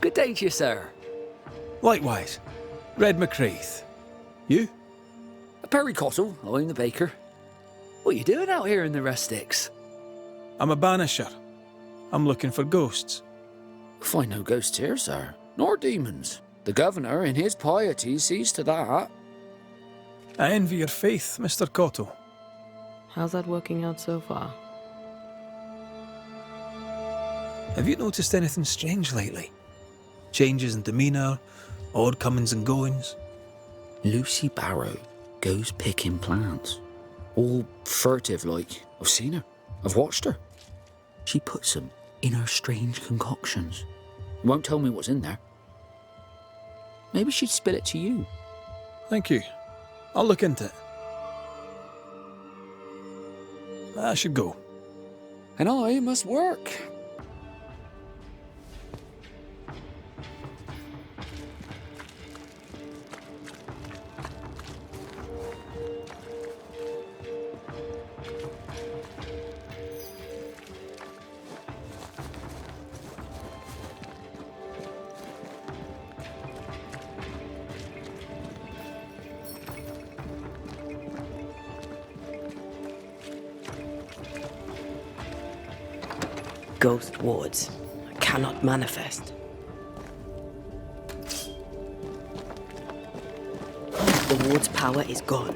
Good day to you, sir. Likewise. Red McCraith. You? Perry Cottle, I'm the baker. What are you doing out here in the rustics? I'm a banisher. I'm looking for ghosts. Find no ghosts here, sir, nor demons. The governor, in his piety, sees to that. I envy your faith, Mr. Cottle. How's that working out so far? Have you noticed anything strange lately? Changes in demeanour, odd comings and goings? Lucy Barrow goes picking plants. All furtive like. I've seen her. I've watched her. She puts them in her strange concoctions. Won't tell me what's in there. Maybe she'd spill it to you. Thank you. I'll look into it. I should go. And I must work. Ghost wards. Cannot manifest. The ward's power is gone.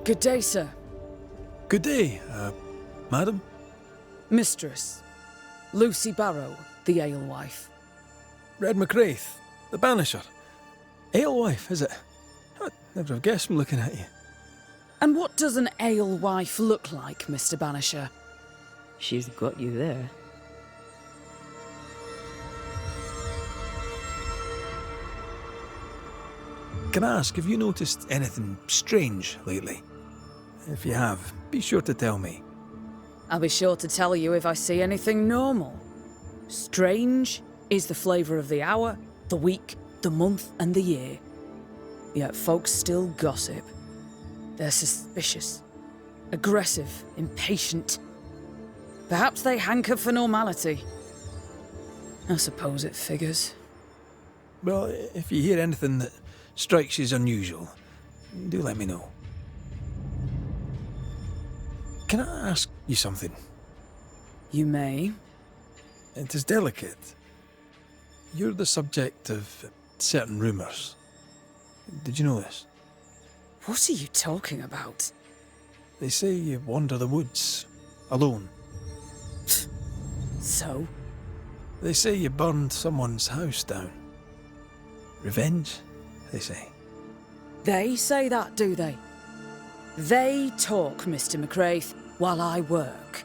Good day, sir. Good day, madam. Mistress. Lucy Barrow, the alewife. Red McCraith, the banisher. Alewife, is it? I'd never have guessed from looking at you. And what does an alewife look like, Mr. Banisher? She's got you there. Can I ask, have you noticed anything strange lately? If you have, be sure to tell me. I'll be sure to tell you if I see anything normal. Strange is the flavour of the hour, the week, the month, and the year. Yet folks still gossip. They're suspicious, aggressive, impatient. Perhaps they hanker for normality. I suppose it figures. Well, if you hear anything that strikes you as unusual, do let me know. Can I ask you something? You may. It is delicate. You're the subject of certain rumours. Did you know this? What are you talking about? They say you wander the woods, alone. So? They say you burned someone's house down. Revenge, they say. They say that, do they? They talk, Mr. McCraith, while I work.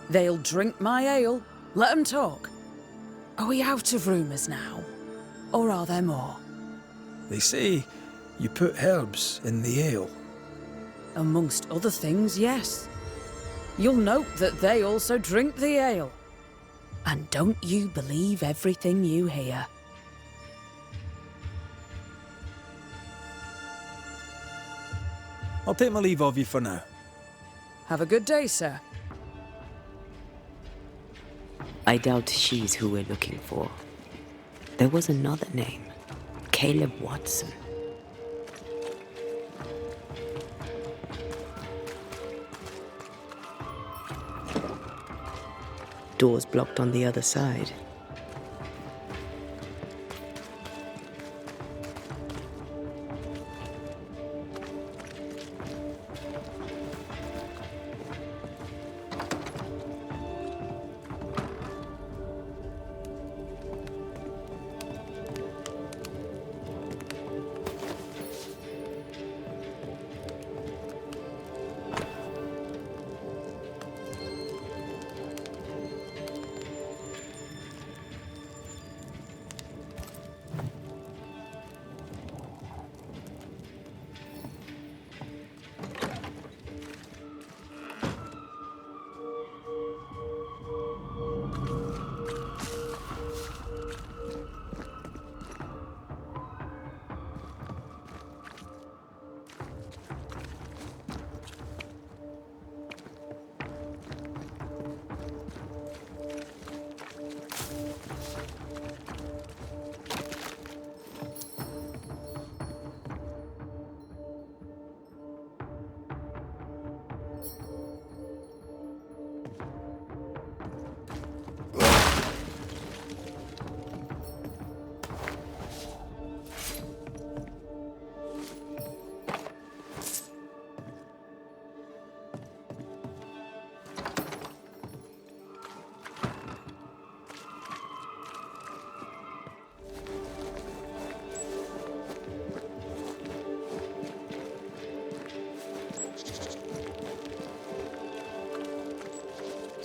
They'll drink my ale, let 'em talk. Are we out of rumours now? Or are there more? They say you put herbs in the ale. Amongst other things, yes. You'll note that they also drink the ale. And don't you believe everything you hear. I'll take my leave of you for now. Have a good day, sir. I doubt she's who we're looking for. There was another name. Caleb Watson. Doors blocked on the other side.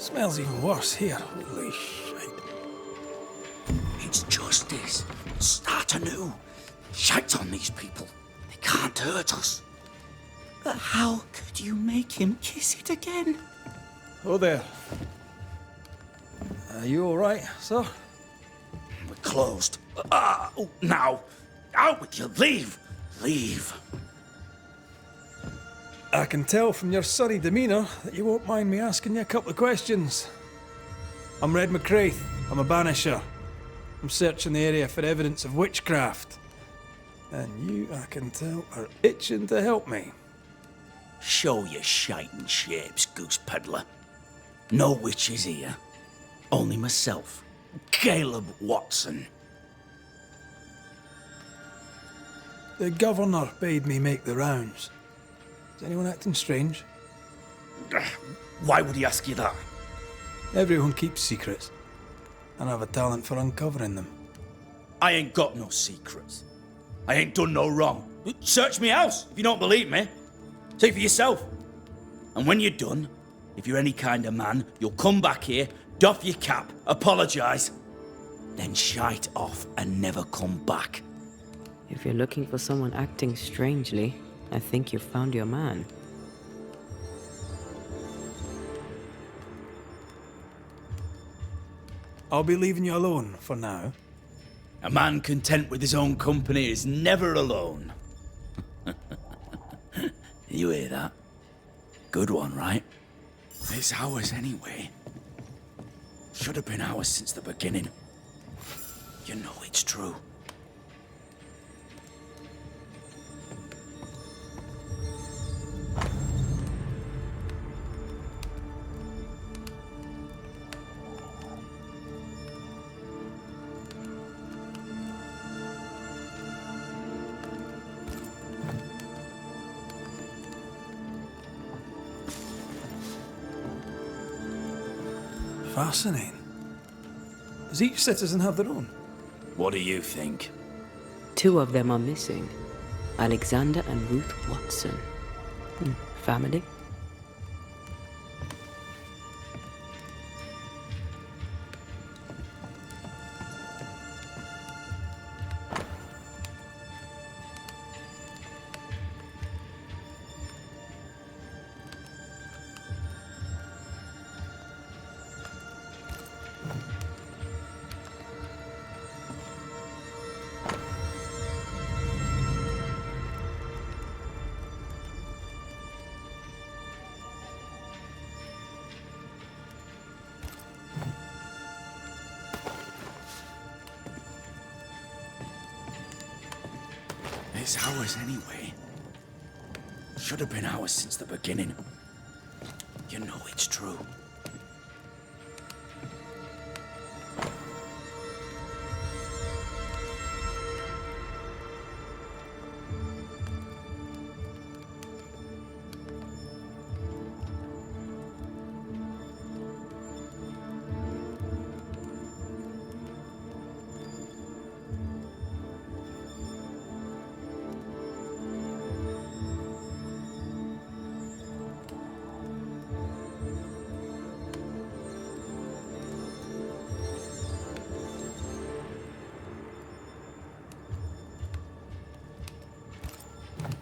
Smells even worse here. Holy shit. It's justice. Start anew. Shite on these people. They can't hurt us. But how could you make him kiss it again? Oh there. Are you alright, sir? We're closed. Oh, now. Out with you. Leave. Leave. I can tell from your sunny demeanour that you won't mind me asking you a couple of questions. I'm Red McCraith. I'm a banisher. I'm searching the area for evidence of witchcraft. And you, I can tell, are itching to help me. Show your shiting shapes, goose peddler. No witches here. Only myself, Caleb Watson. The governor bade me make the rounds. Is anyone acting strange? Why would he ask you that? Everyone keeps secrets, and I have a talent for uncovering them. I ain't got no secrets. I ain't done no wrong. Search me house if you don't believe me. See for yourself. And when you're done, if you're any kind of man, you'll come back here, doff your cap, apologise, then shite off and never come back. If you're looking for someone acting strangely, I think you've found your man. I'll be leaving you alone for now. A man content with his own company is never alone. You hear that? Good one, right? It's ours anyway. Should have been ours since the beginning. You know it's true. Fascinating. Does each citizen have their own? What do you think? 2 of them are missing. Alexander and Ruth Watson. Family? It's ours anyway. Should have been ours since the beginning. You know it's true.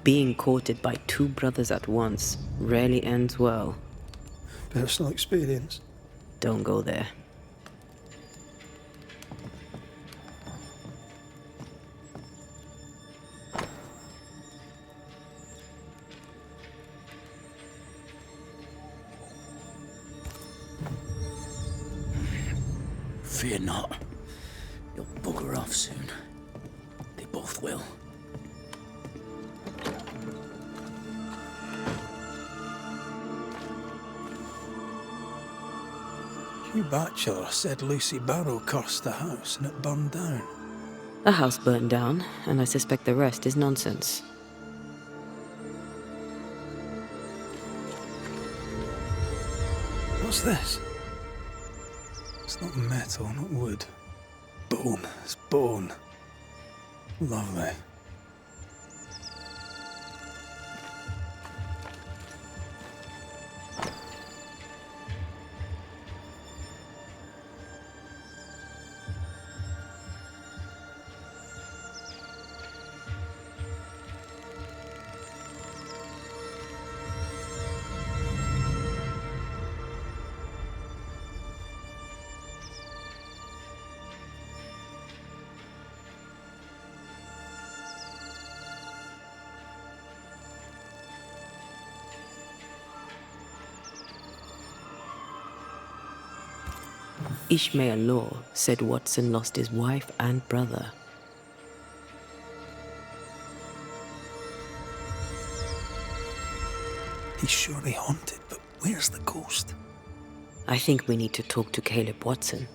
Being courted by 2 brothers at once rarely ends well. Personal experience. Don't go there. Fear not. You'll bugger off soon. They both will. Hugh Batchelor said Lucy Barrow cursed the house and it burned down. The house burned down, and I suspect the rest is nonsense. What's this? It's not metal, not wood. Bone. It's bone. Lovely. Ishmael Law said Watson lost his wife and brother. He's surely haunted, but where's the ghost? I think we need to talk to Caleb Watson.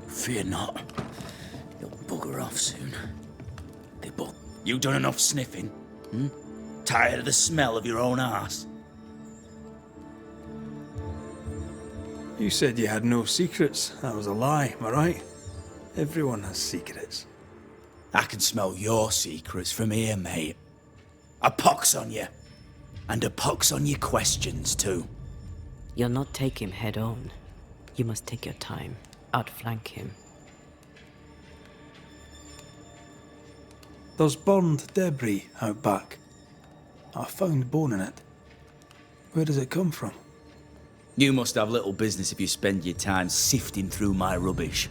Fear not. You'll bugger off soon. You done enough sniffing? Hmm? Tired of the smell of your own arse? You said you had no secrets. That was a lie, am I right? Everyone has secrets. I can smell your secrets from here, mate. A pox on you. And a pox on your questions, too. You'll not take him head on. You must take your time, outflank him. There's burned debris out back. I found bone in it. Where does it come from? You must have little business if you spend your time sifting through my rubbish.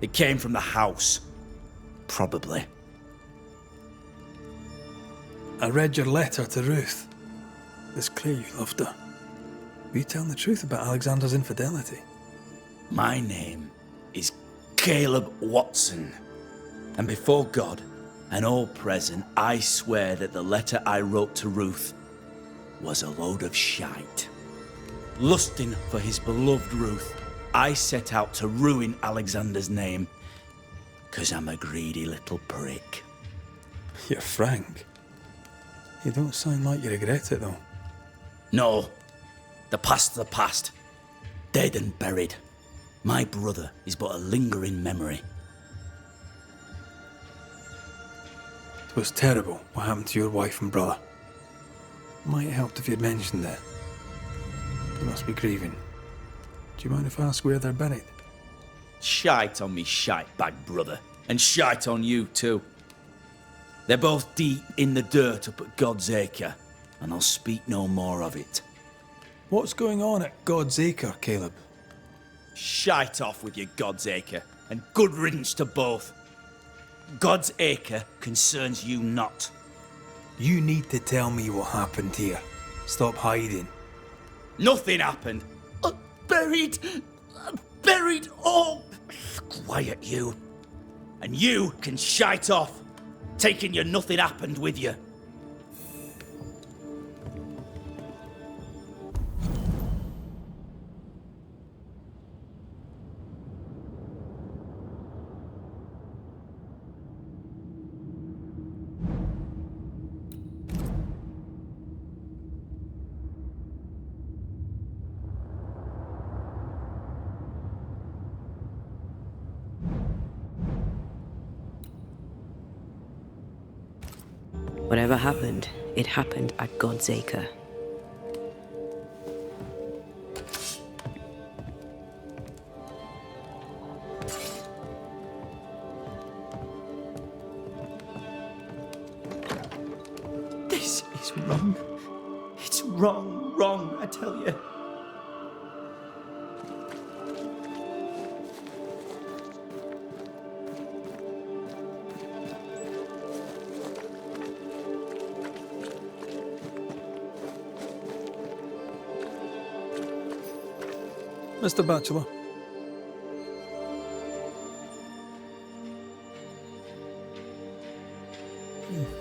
It came from the house. Probably. I read your letter to Ruth. It's clear you loved her. Were you telling the truth about Alexander's infidelity? My name is Caleb Watson. And before God and all present, I swear that the letter I wrote to Ruth was a load of shite. Lusting for his beloved Ruth, I set out to ruin Alexander's name, 'cause I'm a greedy little prick. You're frank. You don't sound like you regret it, though. No, the past's the past. Dead and buried. My brother is but a lingering memory. It was terrible what happened to your wife and brother. Might have helped if you'd mentioned it. You must be grieving. Do you mind if I ask where they're buried? Shite on me shite bag brother, and shite on you too. They're both deep in the dirt up at God's Acre, and I'll speak no more of it. What's going on at God's Acre, Caleb? Shite off with your God's Acre, and good riddance to both. God's Acre concerns you not. You need to tell me what happened here. Stop hiding. Nothing happened. Buried. Oh, quiet you. And you can shite off, taking your nothing happened with you. Whatever happened, it happened at God's Acre. This is wrong. It's wrong, I tell you. Mr. Bachelor.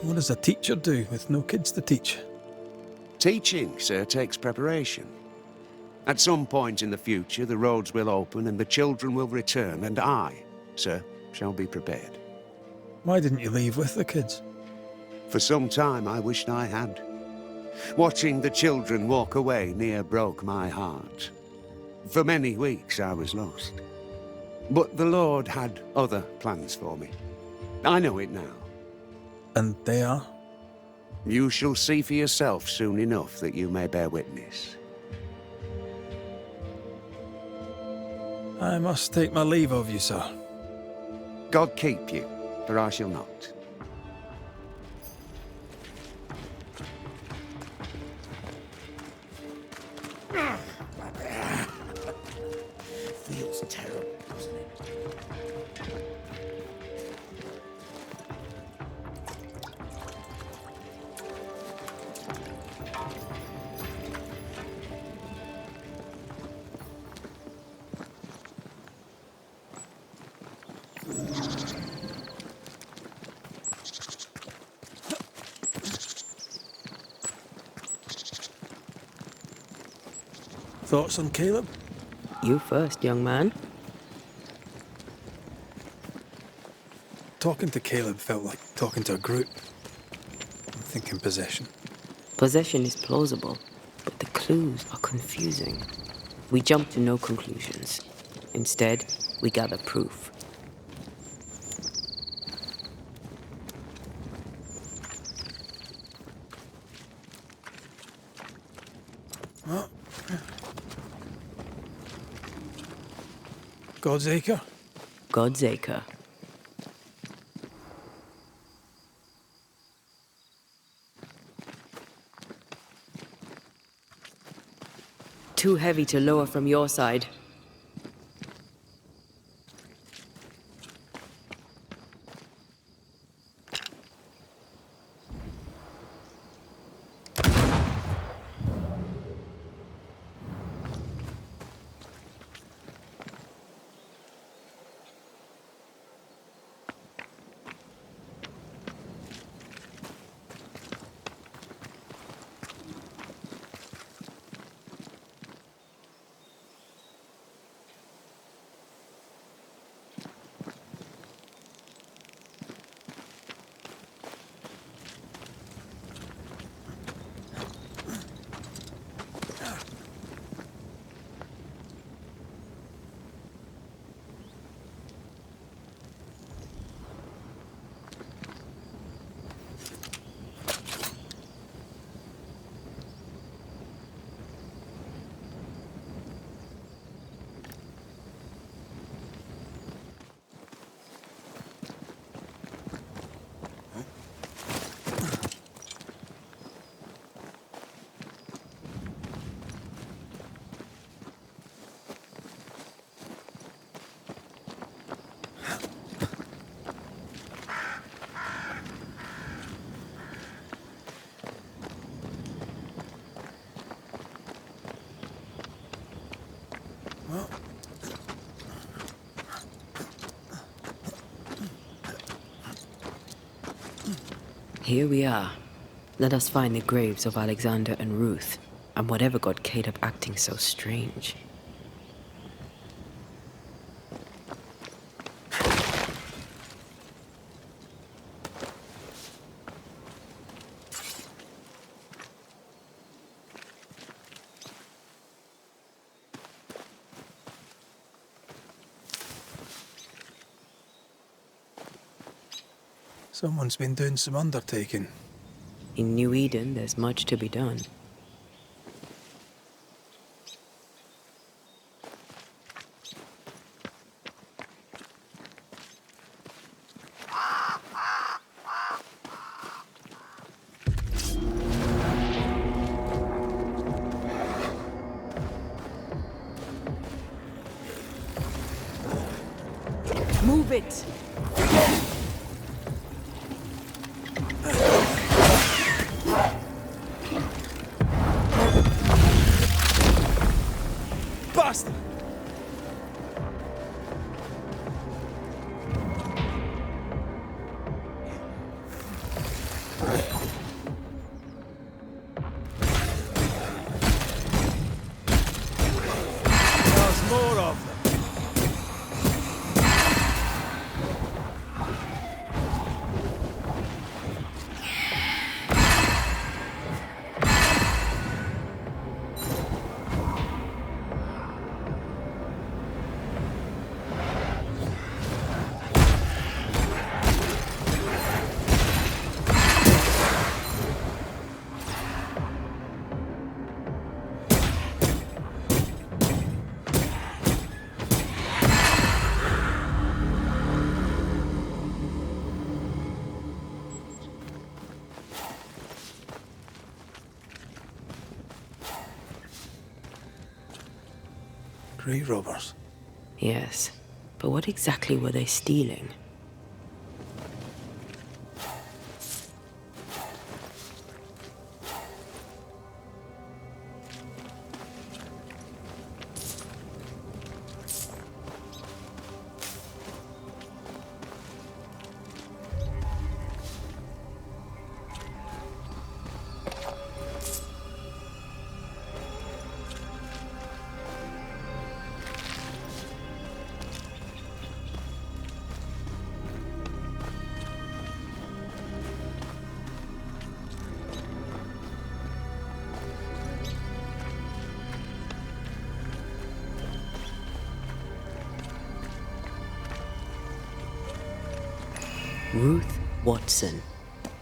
What does a teacher do with no kids to teach? Teaching, sir, takes preparation. At some point in the future, the roads will open and the children will return, and I, sir, shall be prepared. Why didn't you leave with the kids? For some time, I wished I had. Watching the children walk away near broke my heart. For many weeks, I was lost. But the Lord had other plans for me. I know it now. And they are? You shall see for yourself soon enough that you may bear witness. I must take my leave of you, sir. God keep you, for I shall not. Feels terrible, doesn't it? Thoughts on Caleb? You first, young man. Talking to Caleb felt like talking to a group. I'm thinking possession. Possession is plausible, but the clues are confusing. We jump to no conclusions. Instead, we gather proof. God's Acre? God's Acre. Too heavy to lower from your side. Here we are. Let us find the graves of Alexander and Ruth, and whatever got Caleb acting so strange. Someone's been doing some undertaking. In New Eden, there's much to be done. Move it! Bastard! There's more of them. Grave robbers. Yes, but what exactly were they stealing? Ruth Watson.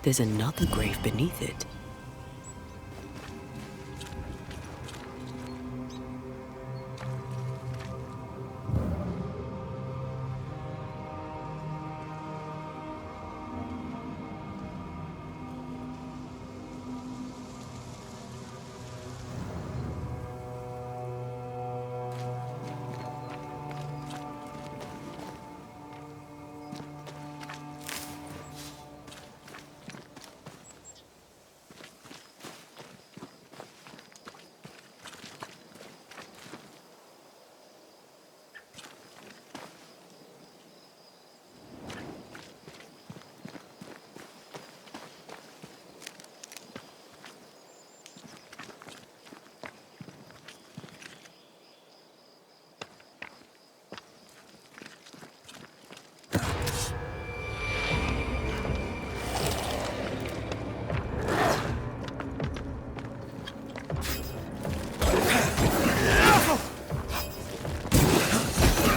There's another grave beneath it.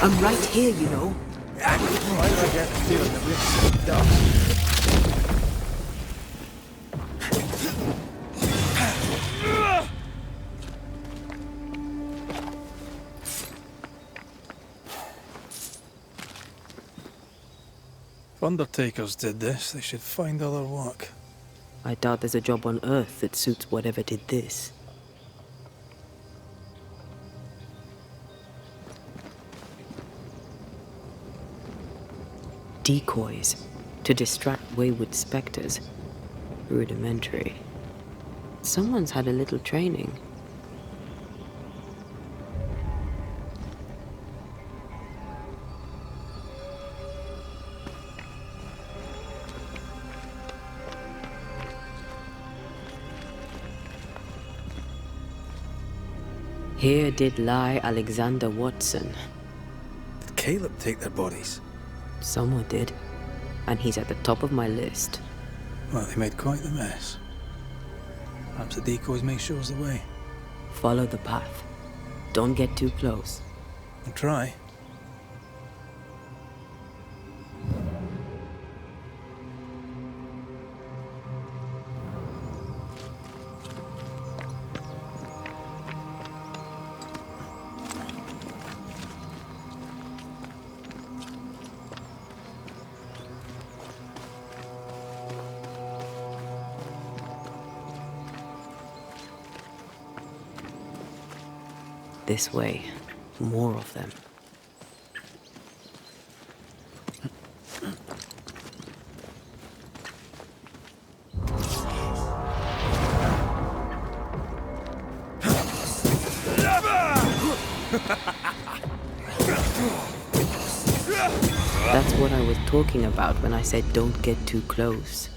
I'm right here, you know. Right, I get the feeling that we're stuck. If Undertakers did this, they should find other work. I doubt there's a job on Earth that suits whatever did this. Decoys to distract wayward specters. Rudimentary. Someone's had a little training. Here did lie Alexander Watson. Did Caleb take their bodies? Someone did, and he's at the top of my list. Well, they made quite the mess. Perhaps the decoys may show us the way. Follow the path. Don't get too close. I'll try. This way. More of them. That's what I was talking about when I said don't get too close.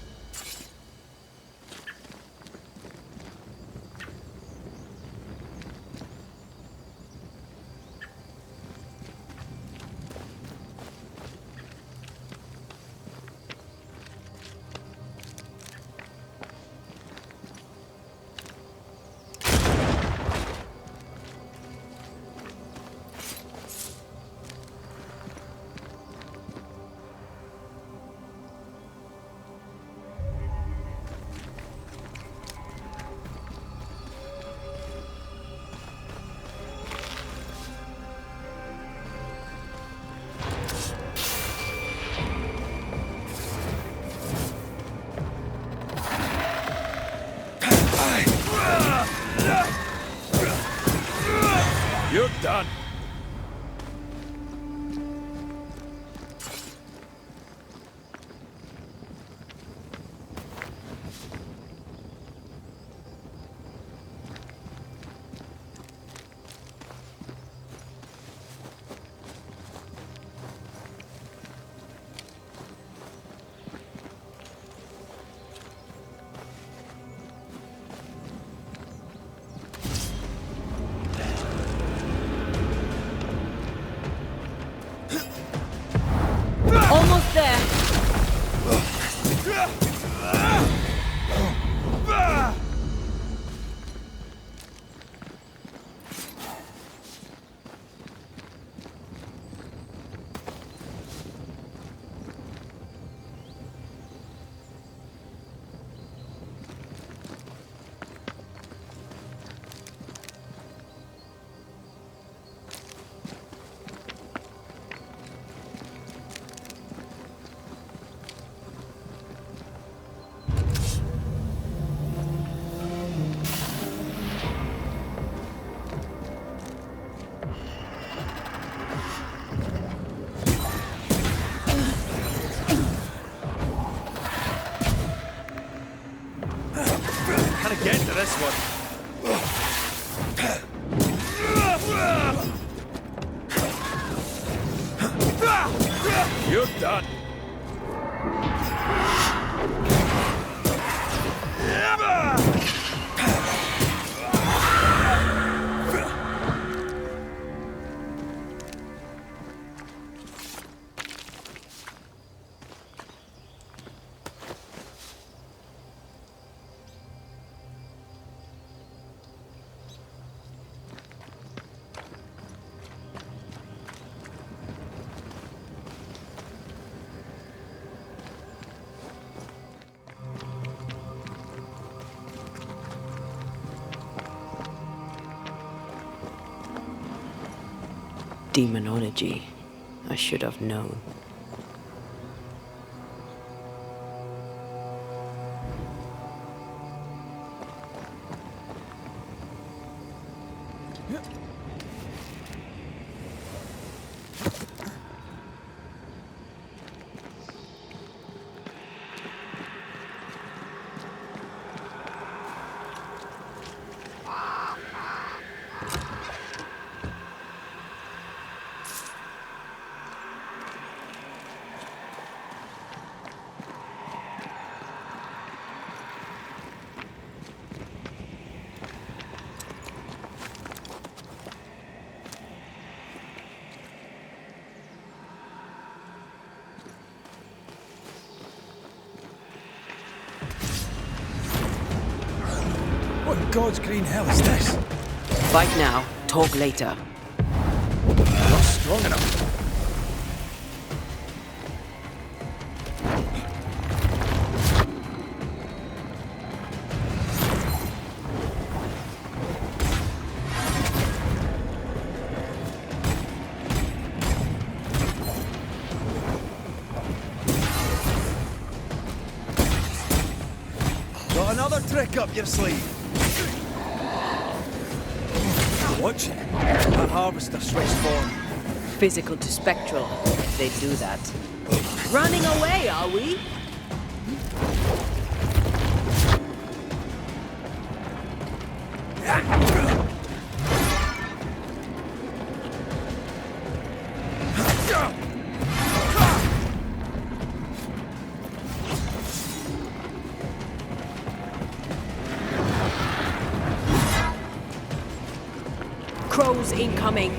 You're done. to this one. You're done. Demonology. I should have known. What in God's green hell is this? Fight now, talk later. Not strong enough. Got another trick up your sleeve. Watch it. That harvester switched form. Physical to spectral. They do that. Running away, are we? Crows incoming.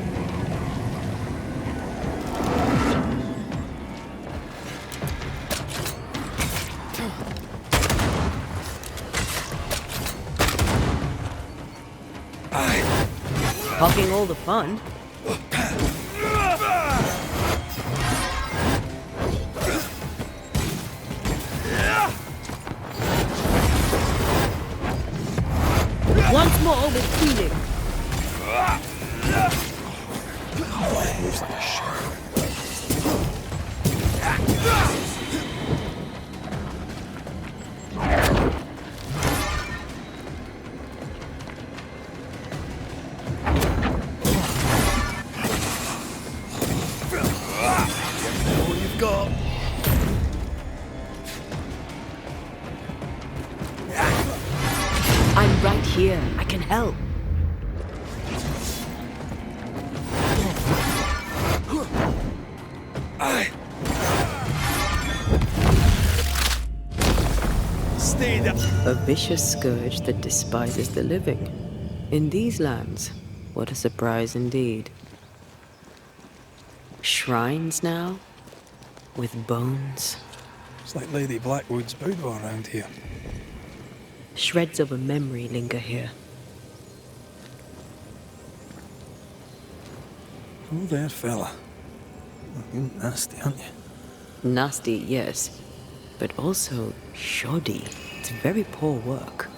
Hugging all the fun. Once more with feeling. Moves like a shark. All you've got. I'm right here. I can help. Stay there. A vicious scourge that despises the living. In these lands, what a surprise indeed. Shrines now, with bones. It's like Lady Blackwood's boudoir around here. Shreds of a memory linger here. Oh, there, fella. You're nasty, aren't you? Nasty, yes, but also shoddy. It's very poor work.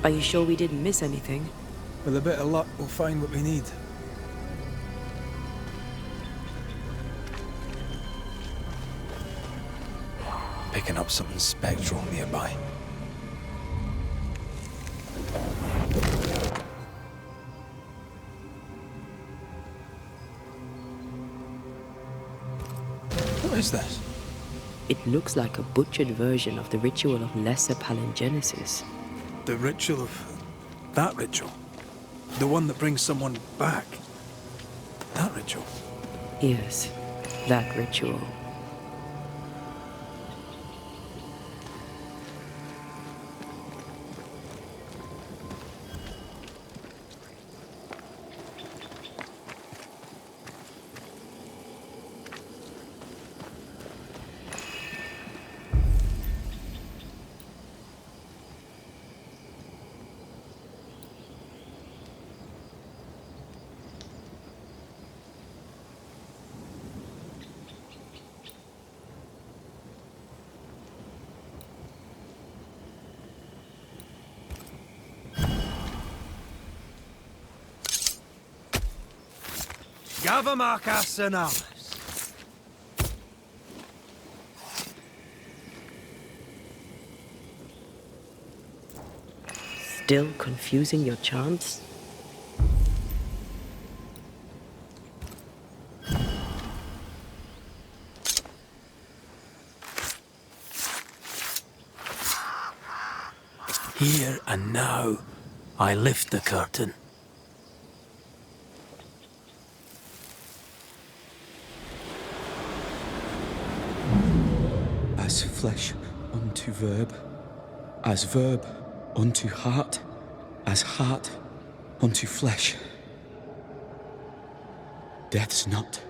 Are you sure we didn't miss anything? With a bit of luck, we'll find what we need. Picking up something spectral nearby. What is this? It looks like a butchered version of the ritual of Lesser Palingenesis. The ritual of... that ritual? The one that brings someone back? That ritual? Yes, that ritual. Gavamarcas and Alice. Still confusing your chants? Here and now, I lift the curtain. As flesh unto verb, as verb unto heart, as heart unto flesh. Death's knot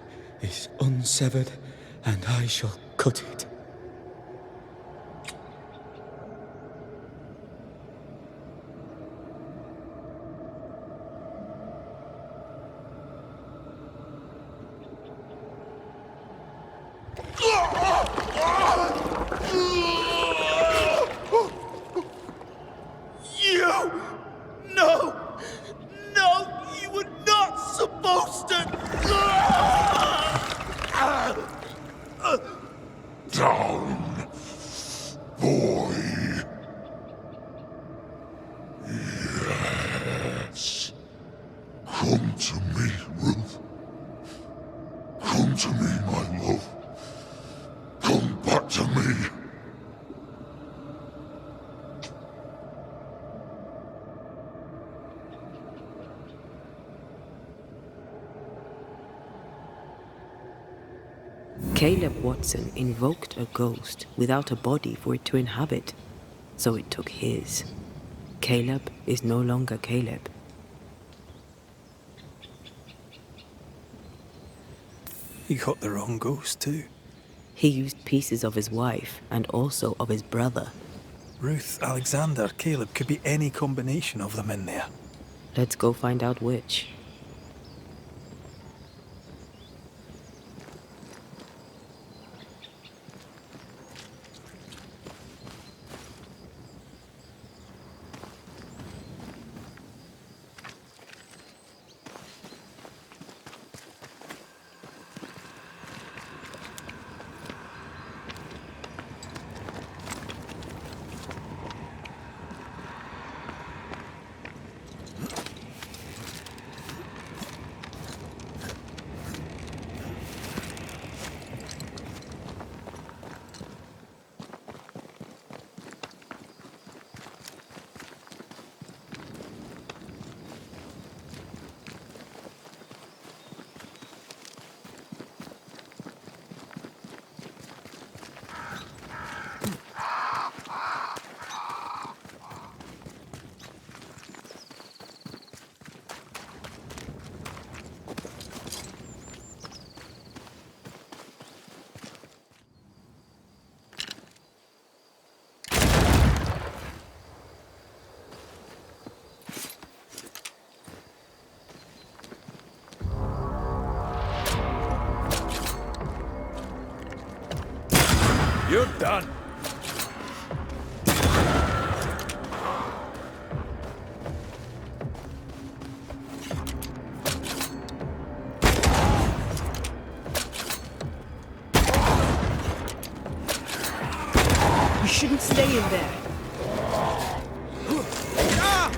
is unsevered, and I shall cut it. Come to me, Ruth. Come to me, my love. Come back to me. Caleb Watson invoked a ghost without a body for it to inhabit, so it took his. Caleb is no longer Caleb. He got the wrong ghost too. He used pieces of his wife and also of his brother. Ruth, Alexander, Caleb could be any combination of them in there. Let's go find out which. You're done. You shouldn't stay in there. Ah!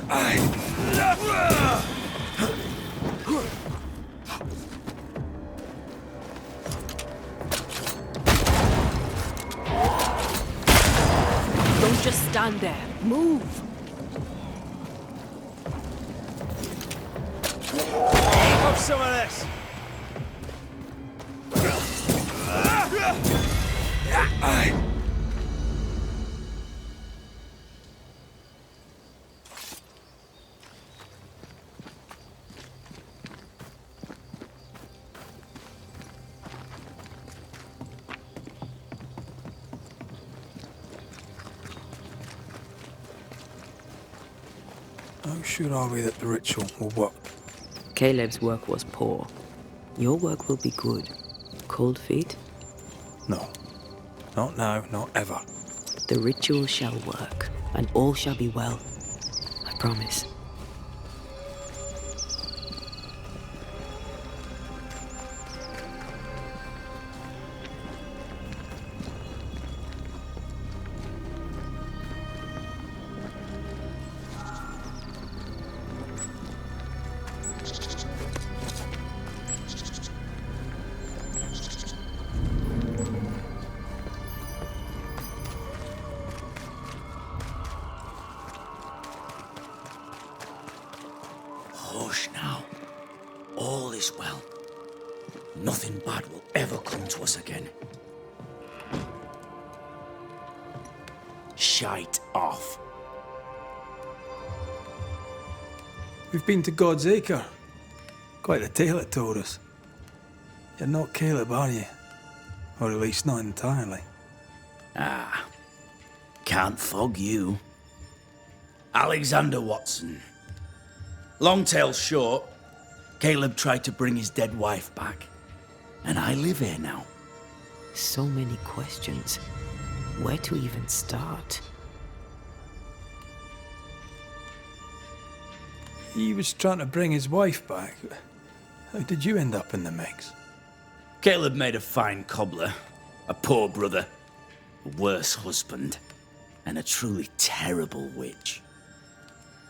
Don't just stand there. Move! Have some of this! How sure are we that the ritual will work? Caleb's work was poor. Your work will be good. Cold feet? No. Not now, not ever. The ritual shall work, and all shall be well. I promise. Hush now. All is well. Nothing bad will ever come to us again. Shite off. We've been to God's Acre. Quite a tale it told us. You're not Caleb, are you? Or at least not entirely. Ah. Can't fog you. Alexander Watson. Long tale short, Caleb tried to bring his dead wife back. And I live here now. So many questions. Where to even start? He was trying to bring his wife back. How did you end up in the mix? Caleb made a fine cobbler, a poor brother, a worse husband, and a truly terrible witch.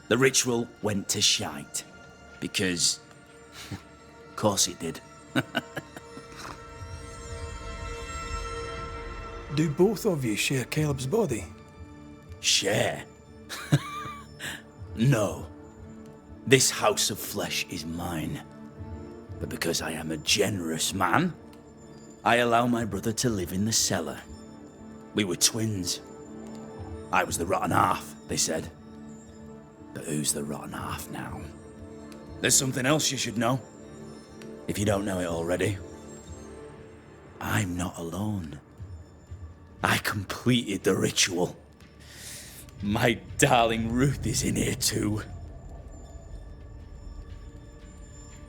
The ritual went to shite, because, of course it did. Do both of you share Caleb's body? Share? No. This house of flesh is mine. But because I am a generous man, I allow my brother to live in the cellar. We were twins. I was the rotten half, they said. But who's the rotten half now? There's something else you should know. If you don't know it already. I'm not alone. I completed the ritual. My darling Ruth is in here too.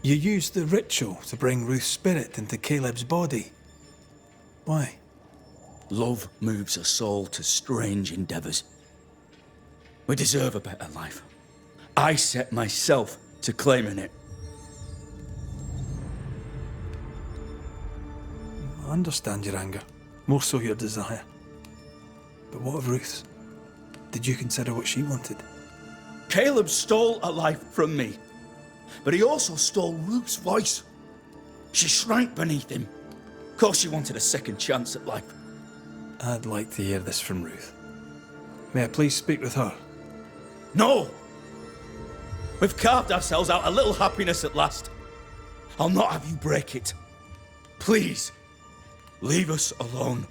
You used the ritual to bring Ruth's spirit into Caleb's body. Why? Love moves a soul to strange endeavors. We deserve a better life. I set myself to claiming it. I understand your anger, more so your desire. But what of Ruth's? Did you consider what she wanted? Caleb stole a life from me, but he also stole Ruth's voice. She shrank beneath him. Of course she wanted a second chance at life. I'd like to hear this from Ruth. May I please speak with her? No! We've carved ourselves out a little happiness at last. I'll not have you break it. Please, leave us alone.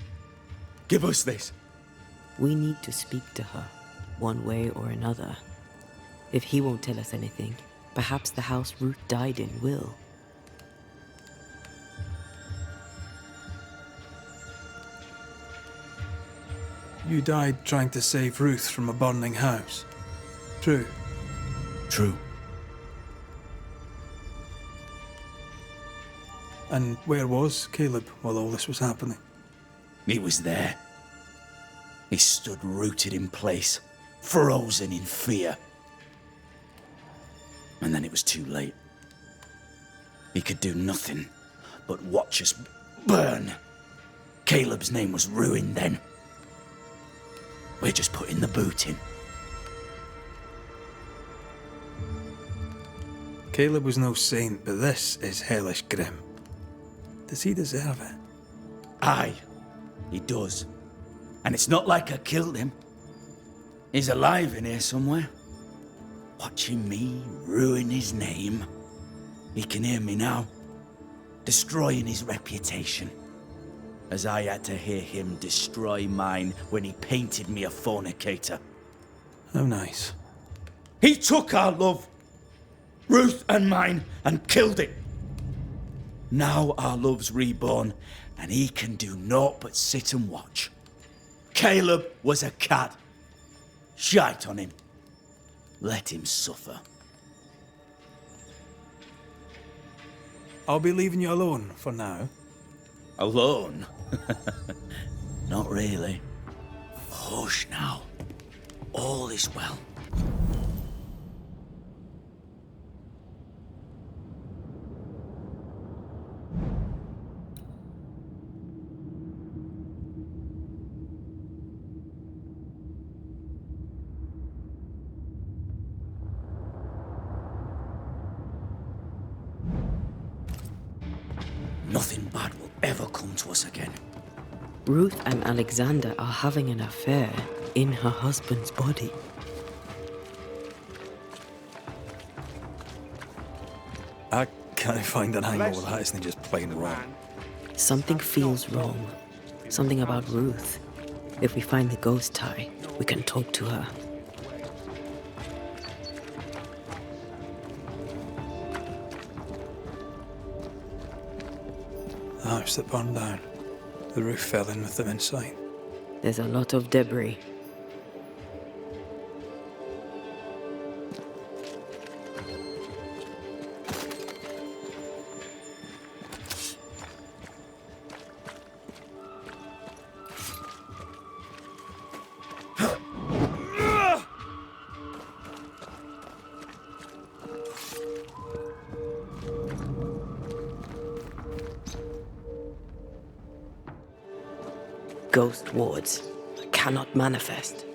Give us this. We need to speak to her, one way or another. If he won't tell us anything, perhaps the house Ruth died in will. You died trying to save Ruth from a burning house. True. True. And where was Caleb while all this was happening? He was there. He stood rooted in place, frozen in fear. And then it was too late. He could do nothing but watch us burn. Caleb's name was ruined then. We're just putting the boot in. Caleb was no saint, but this is hellish grim. Does he deserve it? Aye, he does. And it's not like I killed him. He's alive in here somewhere, watching me ruin his name. He can hear me now, destroying his reputation, as I had to hear him destroy mine when he painted me a fornicator. How nice. He took our love, Ruth and mine, and killed it. Now our love's reborn, and he can do naught but sit and watch. Caleb was a cad. Shite on him. Let him suffer. I'll be leaving you alone for now. Alone? Not really. Hush now. All is well. Nothing bad will ever come to us again. Ruth and Alexander are having an affair in her husband's body. I can't find an angle with that, isn't it just plain wrong? Something feels wrong. Something about Ruth. If we find the ghost tie, we can talk to her. The house that burned down. The roof fell in with them inside. There's a lot of debris. Ghost wards cannot manifest.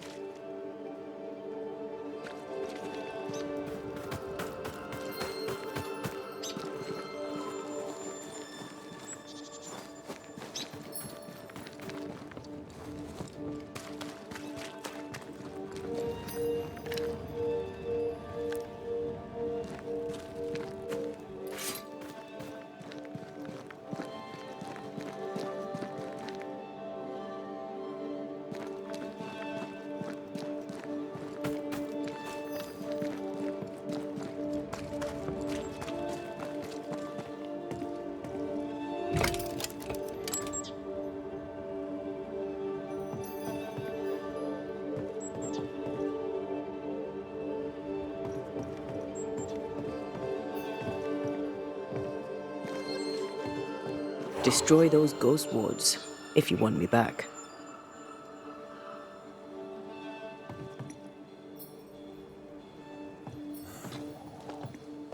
Destroy those ghost wards if you want me back.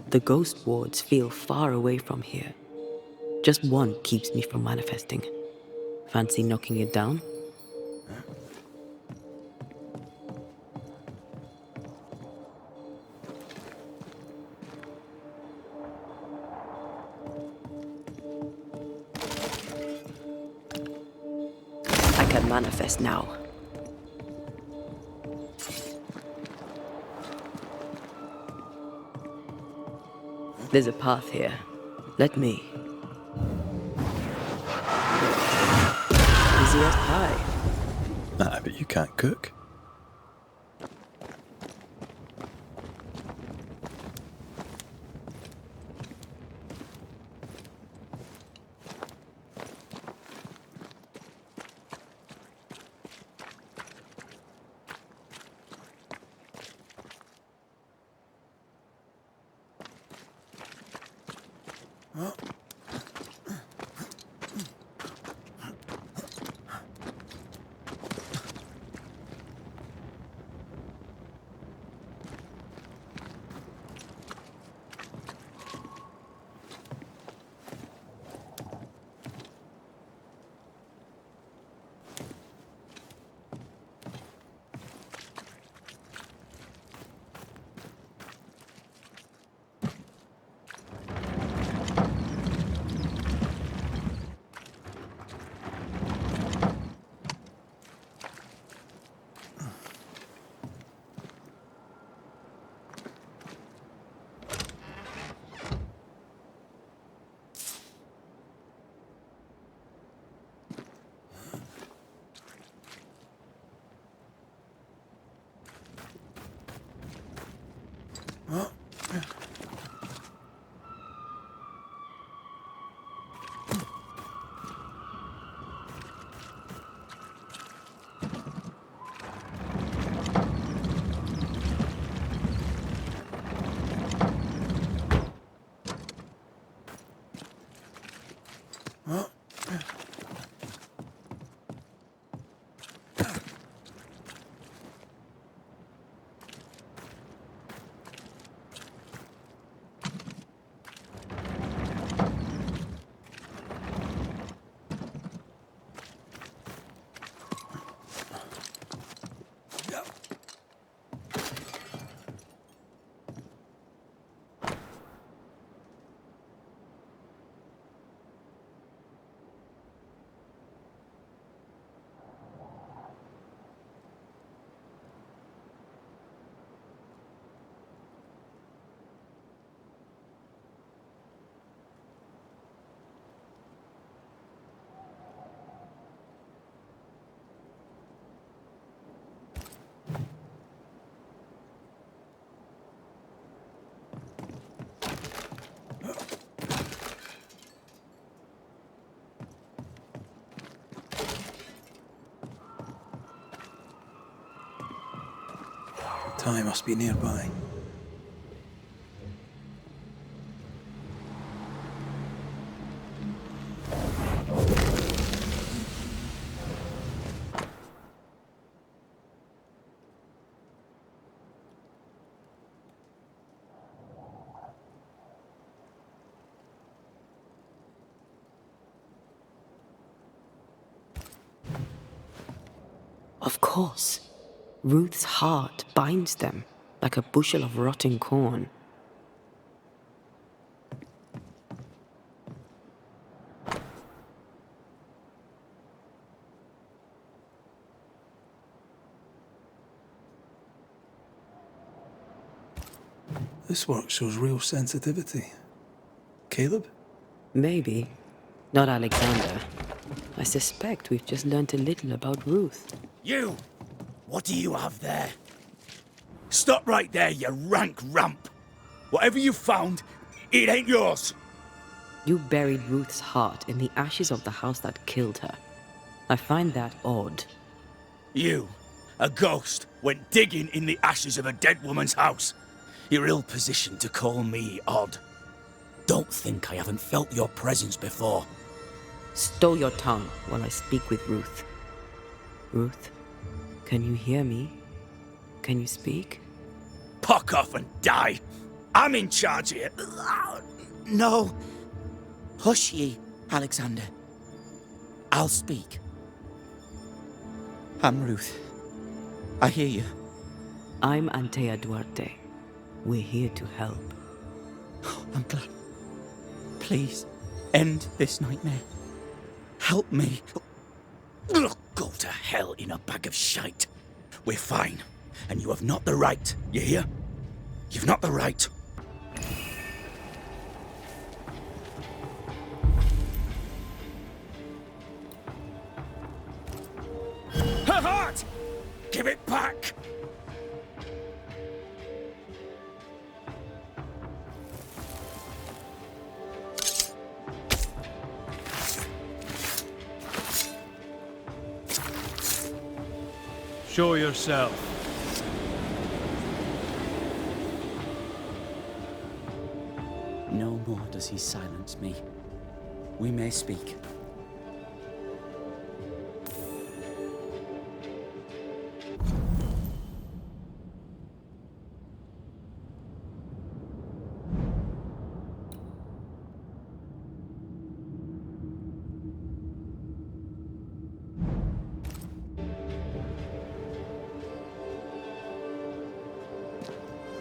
The ghost wards feel far away from here. Just one keeps me from manifesting. Fancy knocking it down? I can manifest now. There's a path here. Let me. Easy as pie. Nah, but you can't cook. Ty must be nearby. Of course. Ruth's heart binds them like a bushel of rotting corn. This work shows real sensitivity. Caleb? Maybe. Not Alexander. I suspect we've just learnt a little about Ruth. You! What do you have there? Stop right there, you rank rump! Whatever you found, it ain't yours! You buried Ruth's heart in the ashes of the house that killed her. I find that odd. You, a ghost, went digging in the ashes of a dead woman's house. You're ill-positioned to call me odd. Don't think I haven't felt your presence before. Stow your tongue while I speak with Ruth. Ruth, can you hear me? Can you speak? Puck off and die! I'm in charge here. No. Hush ye, Alexander. I'll speak. I'm Ruth. I hear you. I'm Antea Duarte. We're here to help. Oh, I'm glad. Please, end this nightmare. Help me. Go to hell in a bag of shite. We're fine, and you have not the right, you hear? You've not the right. Her heart! Give it back! Show yourself. No more does he silence me. We may speak.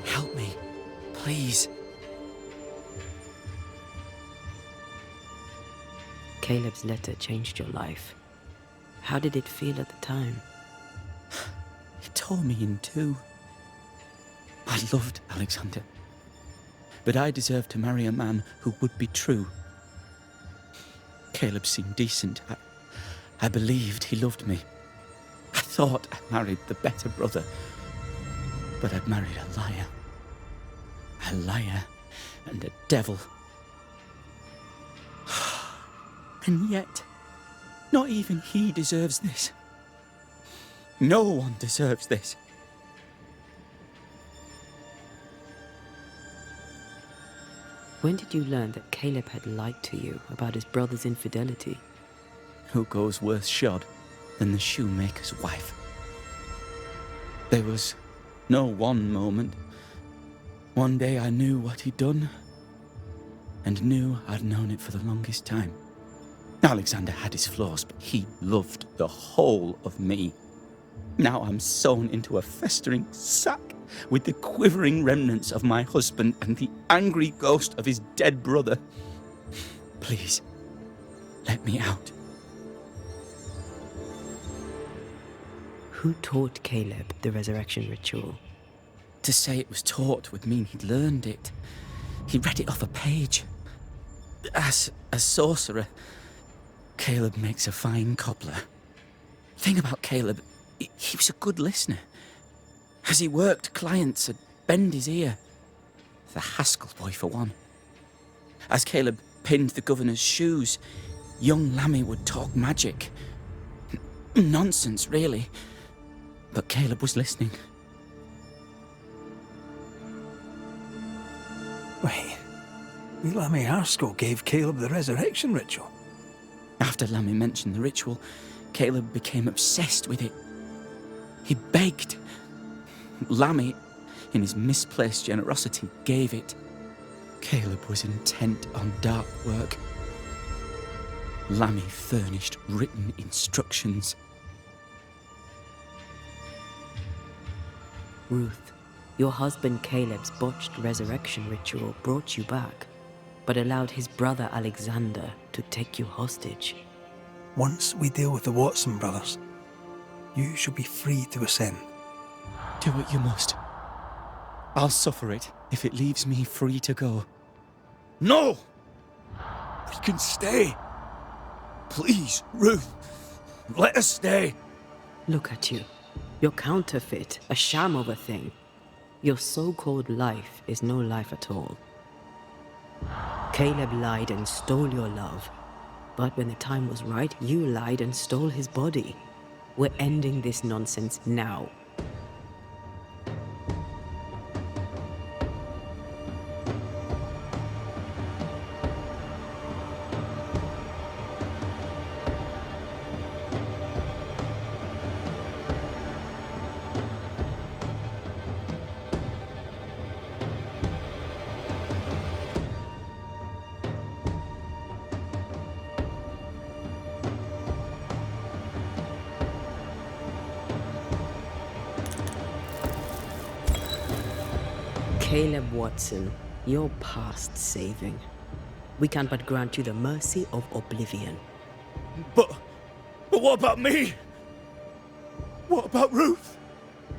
Help me, please. Caleb's letter changed your life. How did it feel at the time? It tore me in two. I loved Alexander, but I deserved to marry a man who would be true. Caleb seemed decent. I believed he loved me. I thought I married the better brother, but I'd married a liar. a liar and a devil. And yet, not even he deserves this. No one deserves this. When did you learn that Caleb had lied to you about his brother's infidelity? Who goes worse shod than the shoemaker's wife? There was no one moment. One day I knew what he'd done, and knew I'd known it for the longest time. Alexander had his flaws, but he loved the whole of me. Now I'm sewn into a festering sack with the quivering remnants of my husband and the angry ghost of his dead brother. Please, let me out. Who taught Caleb the resurrection ritual? To say it was taught would mean he'd learned it. He read it off a page. As a sorcerer, Caleb makes a fine cobbler. Thing about Caleb, he was a good listener. As he worked, clients would bend his ear. The Haskell boy, for one. As Caleb pinned the governor's shoes, young Lammy would talk magic. Nonsense, really. But Caleb was listening. Wait, Lammy Haskell gave Caleb the resurrection ritual? After Lammy mentioned the ritual, Caleb became obsessed with it. He begged. Lammy, in his misplaced generosity, gave it. Caleb was intent on dark work. Lammy furnished written instructions. Ruth, your husband Caleb's botched resurrection ritual brought you back, but allowed his brother Alexander to take you hostage. Once we deal with the Watson brothers, you shall be free to ascend. Do what you must. I'll suffer it if it leaves me free to go. No! We can stay. Please, Ruth, let us stay. Look at you. You're counterfeit, a sham of a thing. Your so-called life is no life at all. Caleb lied and stole your love. But when the time was right, you lied and stole his body. We're ending this nonsense now. Caleb Watson, you're past saving. We can but grant you the mercy of oblivion. But what about me? What about Ruth?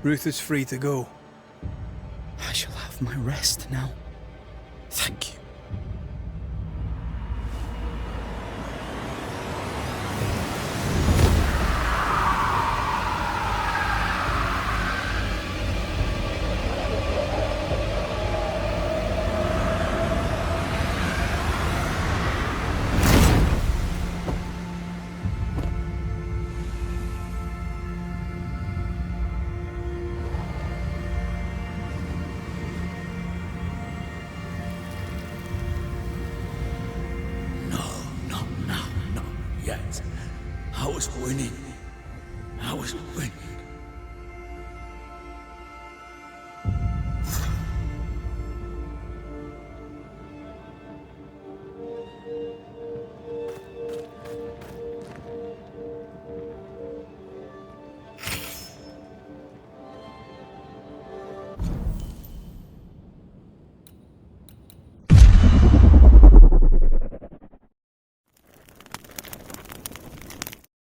Ruth is free to go. I shall have my rest now. Thank you. I was winning. I was winning.